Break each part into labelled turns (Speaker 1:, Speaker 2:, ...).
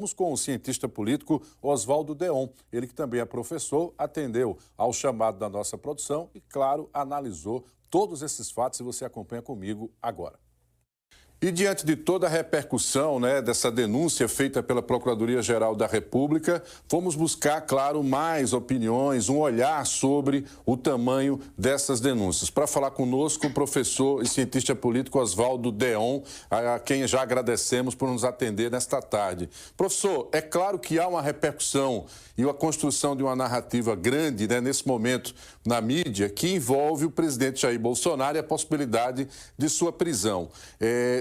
Speaker 1: Estamos com o cientista político Oswaldo Deon, ele que também é professor, atendeu ao chamado da nossa produção e, claro, analisou todos esses fatos e você acompanha comigo agora. E diante de toda a repercussão, dessa denúncia feita pela Procuradoria-Geral da República, fomos buscar, claro, mais opiniões, um olhar sobre o tamanho dessas denúncias. Para falar conosco, o professor e cientista político Oswaldo Deon, a quem já agradecemos por nos atender nesta tarde. Professor, é claro que há uma repercussão e a construção de uma narrativa grande, nesse momento, na mídia, que envolve o presidente Jair Bolsonaro e a possibilidade de sua prisão.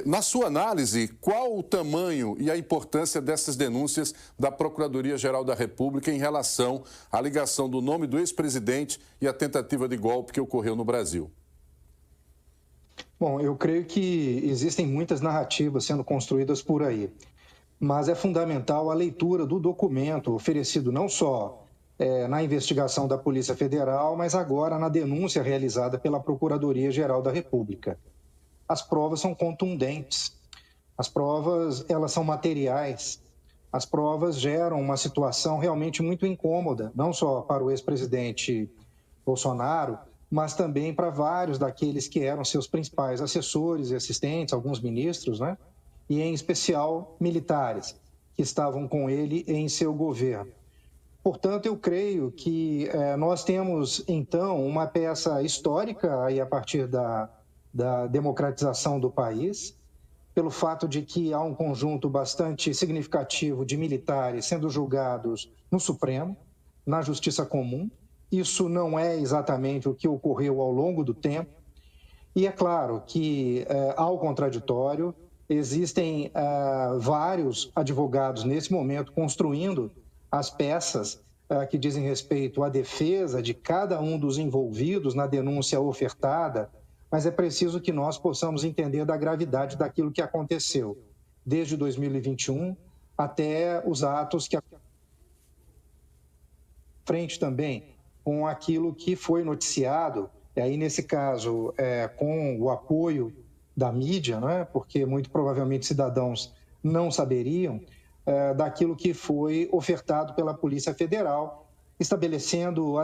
Speaker 1: Na sua análise, qual o tamanho e a importância dessas denúncias da Procuradoria-Geral da República em relação à ligação do nome do ex-presidente e a tentativa de golpe que ocorreu no Brasil?
Speaker 2: Bom, eu creio que existem muitas narrativas sendo construídas por aí, mas é fundamental a leitura do documento oferecido não só na investigação da Polícia Federal, mas agora na denúncia realizada pela Procuradoria-Geral da República. As provas são contundentes, as provas elas são materiais, as provas geram uma situação realmente muito incômoda, não só para o ex-presidente Bolsonaro, mas também para vários daqueles que eram seus principais assessores e assistentes, alguns ministros, e em especial militares, que estavam com ele em seu governo. Portanto, eu creio que nós temos, então, uma peça histórica aí a partir da democratização do país, pelo fato de que há um conjunto bastante significativo de militares sendo julgados no Supremo, na Justiça Comum. Isso não é exatamente o que ocorreu ao longo do tempo. E é claro que há o contraditório, existem vários advogados nesse momento construindo as peças que dizem respeito à defesa de cada um dos envolvidos na denúncia ofertada, mas é preciso que nós possamos entender da gravidade daquilo que aconteceu, desde 2021 até os atos que frente também com aquilo que foi noticiado, e aí nesse caso com o apoio da mídia, porque muito provavelmente cidadãos não saberiam, daquilo que foi ofertado pela Polícia Federal, estabelecendo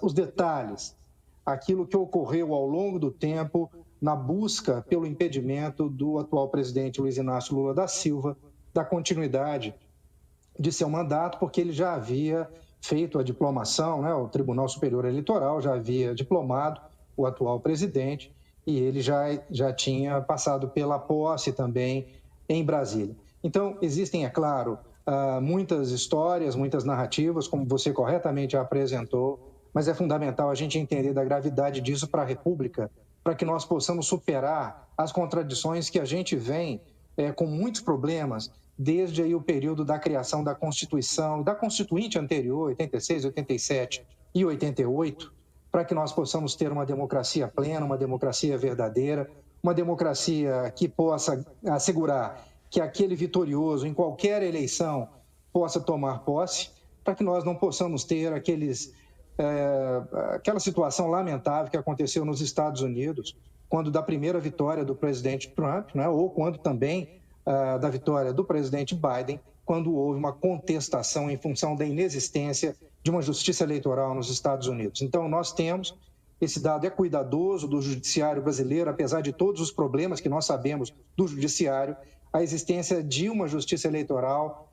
Speaker 2: os detalhes, aquilo que ocorreu ao longo do tempo na busca pelo impedimento do atual presidente Luiz Inácio Lula da Silva da continuidade de seu mandato, porque ele já havia feito a diplomação, o Tribunal Superior Eleitoral já havia diplomado o atual presidente e ele já tinha passado pela posse também em Brasília. Então, existem, é claro, muitas histórias, muitas narrativas, como você corretamente apresentou, mas é fundamental a gente entender da gravidade disso para a República, para que nós possamos superar as contradições que a gente vem com muitos problemas desde aí o período da criação da Constituição, da Constituinte anterior, 86, 87 e 88, para que nós possamos ter uma democracia plena, uma democracia verdadeira, uma democracia que possa assegurar que aquele vitorioso em qualquer eleição possa tomar posse, para que nós não possamos ter aquela situação lamentável que aconteceu nos Estados Unidos, quando da primeira vitória do presidente Trump, ou quando também da vitória do presidente Biden, quando houve uma contestação em função da inexistência de uma justiça eleitoral nos Estados Unidos. Então, nós temos, esse dado é cuidadoso do judiciário brasileiro, apesar de todos os problemas que nós sabemos do judiciário, a existência de uma justiça eleitoral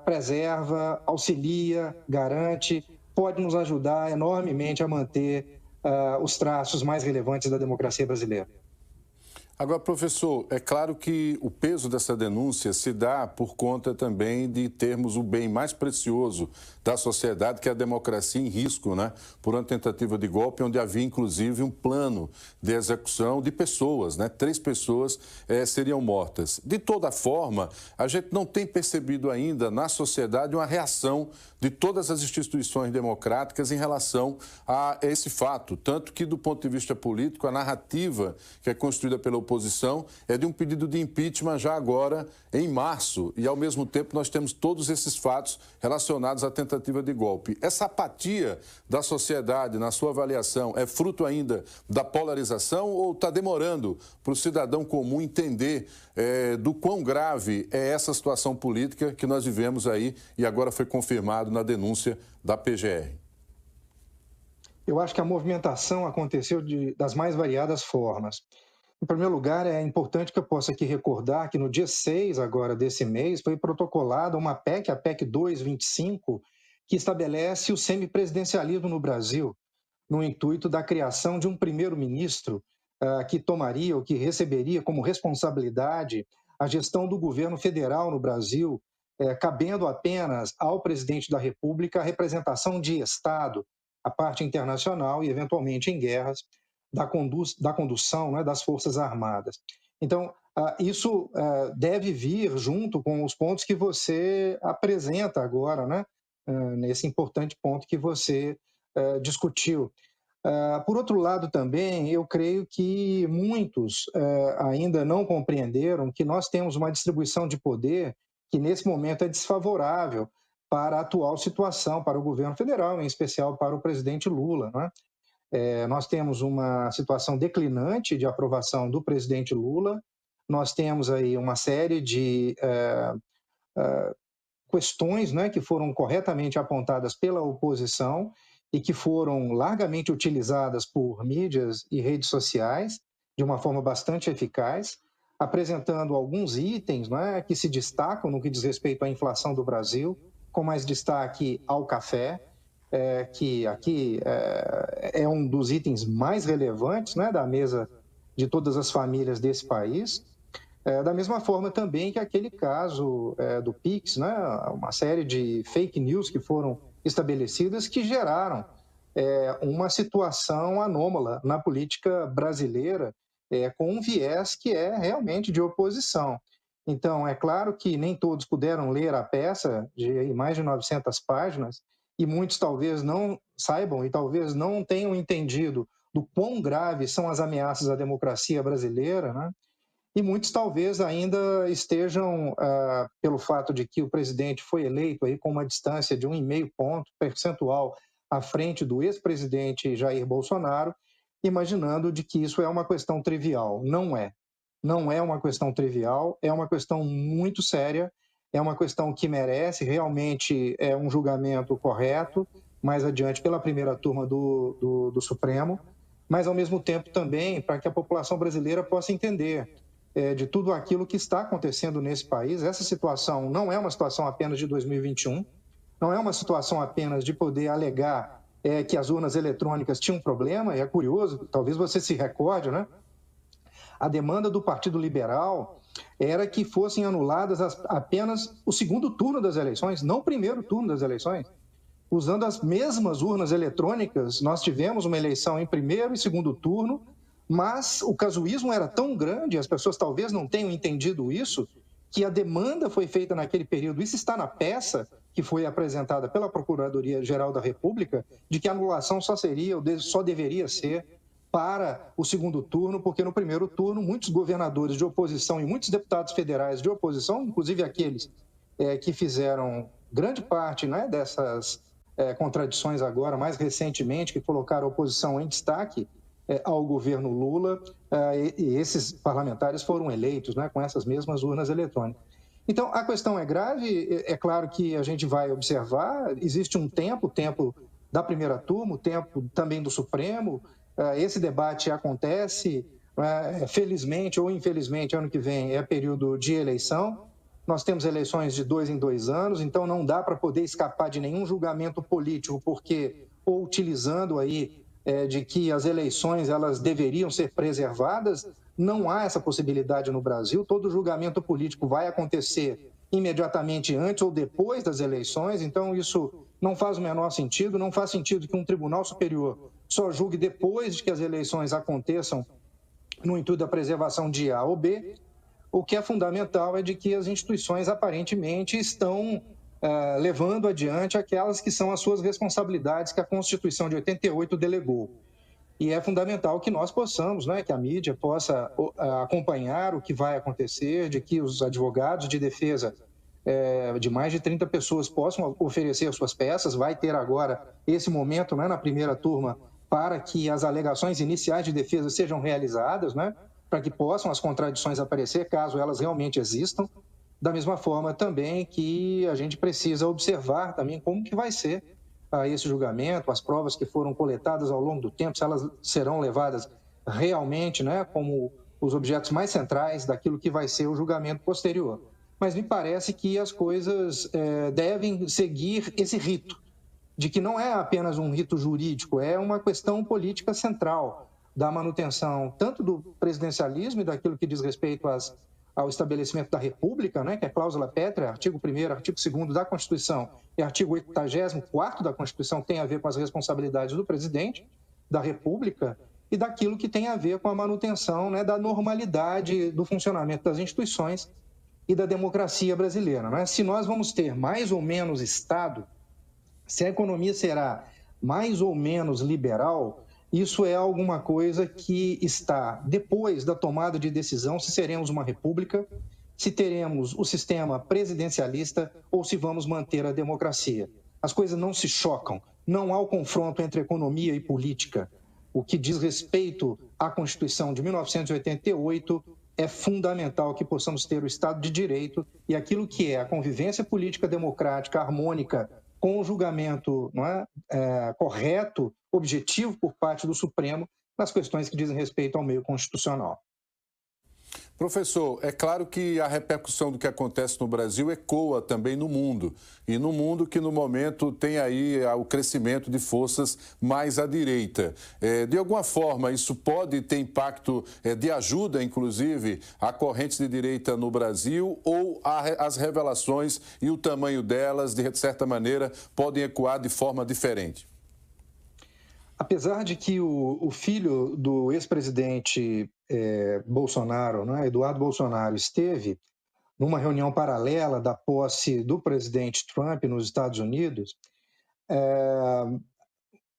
Speaker 2: preserva, auxilia, garante, pode nos ajudar enormemente a manter os traços mais relevantes da democracia brasileira.
Speaker 1: Agora, professor, é claro que o peso dessa denúncia se dá por conta também de termos o bem mais precioso da sociedade, que é a democracia em risco, por uma tentativa de golpe, onde havia inclusive um plano de execução de pessoas, 3 pessoas seriam mortas. De toda forma, a gente não tem percebido ainda na sociedade uma reação de todas as instituições democráticas em relação a esse fato, tanto que do ponto de vista político, a narrativa que é construída pela oposição é de um pedido de impeachment já agora em março. E, ao mesmo tempo, nós temos todos esses fatos relacionados à tentativa de golpe. Essa apatia da sociedade, na sua avaliação, é fruto ainda da polarização ou está demorando para o cidadão comum entender do quão grave é essa situação política que nós vivemos aí e agora foi confirmado na denúncia da PGR?
Speaker 2: Eu acho que a movimentação aconteceu das mais variadas formas. Em primeiro lugar, é importante que eu possa aqui recordar que no dia 6 agora desse mês foi protocolada uma PEC, a PEC 225, que estabelece o semipresidencialismo no Brasil, no intuito da criação de um primeiro-ministro que tomaria ou que receberia como responsabilidade a gestão do governo federal no Brasil, cabendo apenas ao presidente da República a representação de Estado, a parte internacional e, eventualmente, em guerras, da condução, né, das Forças Armadas. Então, isso deve vir junto com os pontos que você apresenta agora, né, nesse importante ponto que você discutiu. Por outro lado, também, eu creio que muitos ainda não compreenderam que nós temos uma distribuição de poder que, nesse momento, é desfavorável para a atual situação, para o governo federal, em especial para o presidente Lula, né? Nós temos uma situação declinante de aprovação do presidente Lula, nós temos aí uma série de questões, né, que foram corretamente apontadas pela oposição e que foram largamente utilizadas por mídias e redes sociais de uma forma bastante eficaz, apresentando alguns itens, né, que se destacam no que diz respeito à inflação do Brasil, com mais destaque ao café, que aqui é um dos itens mais relevantes, né, da mesa de todas as famílias desse país. Da mesma forma também que aquele caso do Pix, né, uma série de fake news que foram estabelecidas que geraram uma situação anômala na política brasileira, com um viés que é realmente de oposição. Então, é claro que nem todos puderam ler a peça de mais de 900 páginas e muitos talvez não saibam e talvez não tenham entendido do quão graves são as ameaças à democracia brasileira, né? E muitos talvez ainda estejam, pelo fato de que o presidente foi eleito aí com uma distância de 1,5 ponto percentual à frente do ex-presidente Jair Bolsonaro, imaginando de que isso é uma questão trivial. Não é. Não é uma questão trivial, é uma questão muito séria, é uma questão que merece realmente um julgamento correto, mais adiante pela primeira turma do Supremo, mas ao mesmo tempo também para que a população brasileira possa entender de tudo aquilo que está acontecendo nesse país. Essa situação não é uma situação apenas de 2021, não é uma situação apenas de poder alegar que as urnas eletrônicas tinham um problema, e é curioso, talvez você se recorde, né? A demanda do Partido Liberal era que fossem anuladas apenas o segundo turno das eleições, não o primeiro turno das eleições. Usando as mesmas urnas eletrônicas, nós tivemos uma eleição em primeiro e segundo turno, mas o casuísmo era tão grande, as pessoas talvez não tenham entendido isso, que a demanda foi feita naquele período, isso está na peça que foi apresentada pela Procuradoria-Geral da República, de que a anulação só deveria ser para o segundo turno, porque no primeiro turno muitos governadores de oposição e muitos deputados federais de oposição, inclusive aqueles que fizeram grande parte, né, dessas contradições agora, mais recentemente, que colocaram a oposição em destaque ao governo Lula, e esses parlamentares foram eleitos, né, com essas mesmas urnas eletrônicas. Então, a questão é grave, é claro que a gente vai observar, existe um tempo, o tempo da primeira turma, o tempo também do Supremo. Esse debate acontece, felizmente ou infelizmente, ano que vem é período de eleição. Nós temos eleições de 2 em 2 anos, então não dá para poder escapar de nenhum julgamento político, porque, ou utilizando aí de que as eleições elas deveriam ser preservadas, não há essa possibilidade no Brasil. Todo julgamento político vai acontecer imediatamente antes ou depois das eleições, então isso não faz o menor sentido, não faz sentido que um tribunal superior só julgue depois de que as eleições aconteçam no intuito da preservação de A ou B. O que é fundamental é de que as instituições aparentemente estão levando adiante aquelas que são as suas responsabilidades que a Constituição de 88 delegou. E é fundamental que nós possamos, né, que a mídia possa acompanhar o que vai acontecer, de que os advogados de defesa de mais de 30 pessoas possam oferecer as suas peças. Vai ter agora esse momento, né, na primeira turma, para que as alegações iniciais de defesa sejam realizadas, né, para que possam as contradições aparecer, caso elas realmente existam. Da mesma forma também que a gente precisa observar também como que vai ser esse julgamento, as provas que foram coletadas ao longo do tempo, se elas serão levadas realmente, né, como os objetos mais centrais daquilo que vai ser o julgamento posterior. Mas me parece que as coisas devem seguir esse rito, de que não é apenas um rito jurídico, é uma questão política central da manutenção tanto do presidencialismo e daquilo que diz respeito ao estabelecimento da República, né, que é cláusula pétrea, artigo 1º, artigo 2º da Constituição e artigo 84º da Constituição, que tem a ver com as responsabilidades do presidente da República, e daquilo que tem a ver com a manutenção, né, da normalidade do funcionamento das instituições e da democracia brasileira, né? Se nós vamos ter mais ou menos Estado, se a economia será mais ou menos liberal, isso é alguma coisa que está depois da tomada de decisão, se seremos uma república, se teremos o sistema presidencialista ou se vamos manter a democracia. As coisas não se chocam, não há o confronto entre economia e política. O que diz respeito à Constituição de 1988, é fundamental que possamos ter o Estado de Direito e aquilo que é a convivência política democrática harmônica com o julgamento, não é, correto, objetivo por parte do Supremo nas questões que dizem respeito ao meio constitucional.
Speaker 1: Professor, é claro que a repercussão do que acontece no Brasil ecoa também no mundo. E no mundo que, no momento, tem aí o crescimento de forças mais à direita. De alguma forma, isso pode ter impacto de ajuda, inclusive, a correntes de direita no Brasil, ou as revelações e o tamanho delas, de certa maneira, podem ecoar de forma diferente?
Speaker 2: Apesar de que o filho do ex-presidente Bolsonaro, né, Eduardo Bolsonaro, esteve numa reunião paralela da posse do presidente Trump nos Estados Unidos,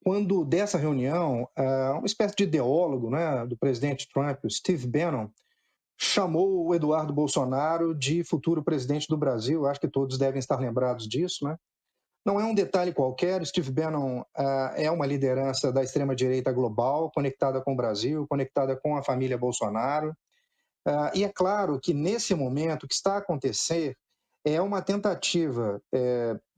Speaker 2: quando dessa reunião, uma espécie de ideólogo, né, do presidente Trump, o Steve Bannon, chamou o Eduardo Bolsonaro de futuro presidente do Brasil. Acho que todos devem estar lembrados disso, né? Não é um detalhe qualquer. Steve Bannon é uma liderança da extrema-direita global, conectada com o Brasil, conectada com a família Bolsonaro. E é claro que, nesse momento, o que está a acontecer é uma tentativa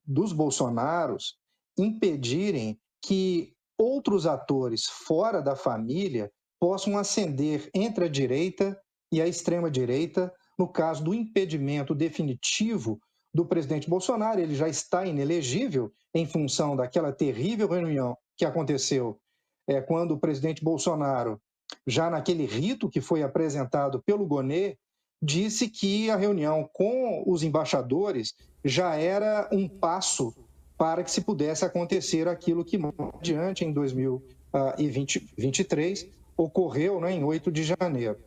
Speaker 2: dos Bolsonaros impedirem que outros atores fora da família possam ascender entre a direita e a extrema-direita, no caso do impedimento definitivo do presidente Bolsonaro. Ele já está inelegível em função daquela terrível reunião que aconteceu quando o presidente Bolsonaro, já naquele rito que foi apresentado pelo Gonê, disse que a reunião com os embaixadores já era um passo para que se pudesse acontecer aquilo que, adiante, em 2023, ocorreu, né, em 8 de janeiro.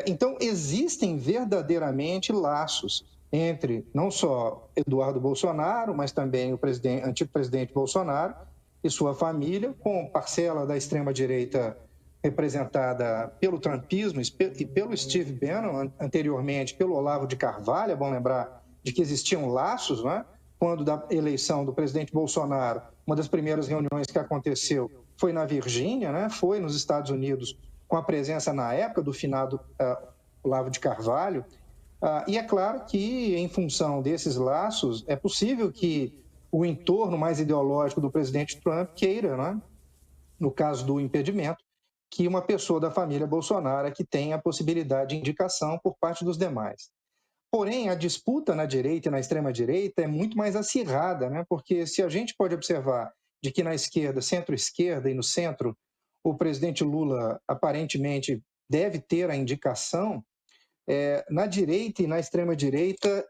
Speaker 2: Então, existem verdadeiramente laços entre não só Eduardo Bolsonaro, mas também o antigo presidente Bolsonaro e sua família, com parcela da extrema-direita representada pelo trumpismo e pelo Steve Bannon, anteriormente pelo Olavo de Carvalho. É bom lembrar de que existiam laços, né? Quando da eleição do presidente Bolsonaro, uma das primeiras reuniões que aconteceu foi na Virgínia, né? Foi nos Estados Unidos, com a presença na época do finado Olavo de Carvalho. E é claro que, em função desses laços, é possível que o entorno mais ideológico do presidente Trump queira, né? No caso do impedimento, que uma pessoa da família Bolsonaro é que tenha a possibilidade de indicação por parte dos demais. Porém, a disputa na direita e na extrema-direita é muito mais acirrada, né? Porque se a gente pode observar de que na esquerda, centro-esquerda e no centro, o presidente Lula aparentemente deve ter a indicação, na direita e na extrema-direita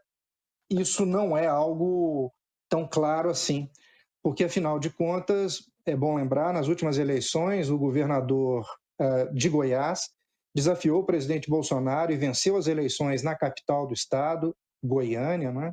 Speaker 2: isso não é algo tão claro assim, porque, afinal de contas, é bom lembrar, nas últimas eleições, o governador de Goiás desafiou o presidente Bolsonaro e venceu as eleições na capital do estado, Goiânia, né?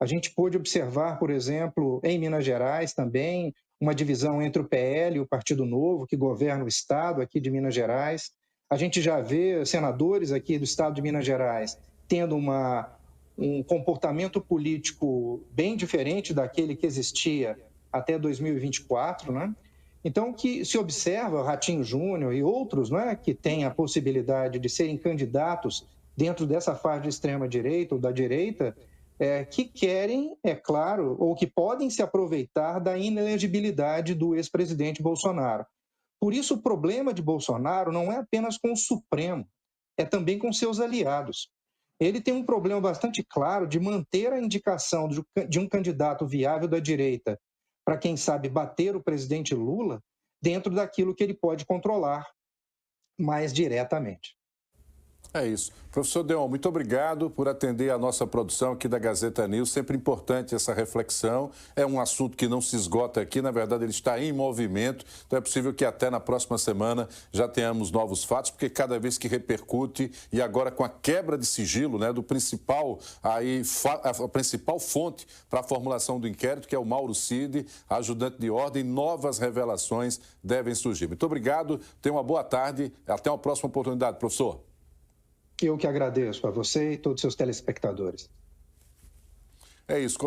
Speaker 2: A gente pôde observar, por exemplo, em Minas Gerais também, uma divisão entre o PL e o Partido Novo, que governa o estado aqui de Minas Gerais. A gente já vê senadores aqui do estado de Minas Gerais tendo um comportamento político bem diferente daquele que existia até 2024, né? Então, que se observa Ratinho Júnior e outros, né, que têm a possibilidade de serem candidatos dentro dessa faixa de extrema-direita ou da direita, que querem, é claro, ou que podem se aproveitar da inelegibilidade do ex-presidente Bolsonaro. Por isso, o problema de Bolsonaro não é apenas com o Supremo, é também com seus aliados. Ele tem um problema bastante claro de manter a indicação de um candidato viável da direita para, quem sabe, bater o presidente Lula dentro daquilo que ele pode controlar mais diretamente.
Speaker 1: É isso. Professor Deon, muito obrigado por atender a nossa produção aqui da Gazeta News. Sempre importante essa reflexão. É um assunto que não se esgota aqui, na verdade ele está em movimento. Então é possível que até na próxima semana já tenhamos novos fatos, porque cada vez que repercute, e agora com a quebra de sigilo, né, do principal, a principal fonte para a formulação do inquérito, que é o Mauro Cid, ajudante de ordem, novas revelações devem surgir. Muito obrigado, tenha uma boa tarde, até uma próxima oportunidade, professor.
Speaker 2: Eu que agradeço a você e todos os seus telespectadores.
Speaker 1: É isso,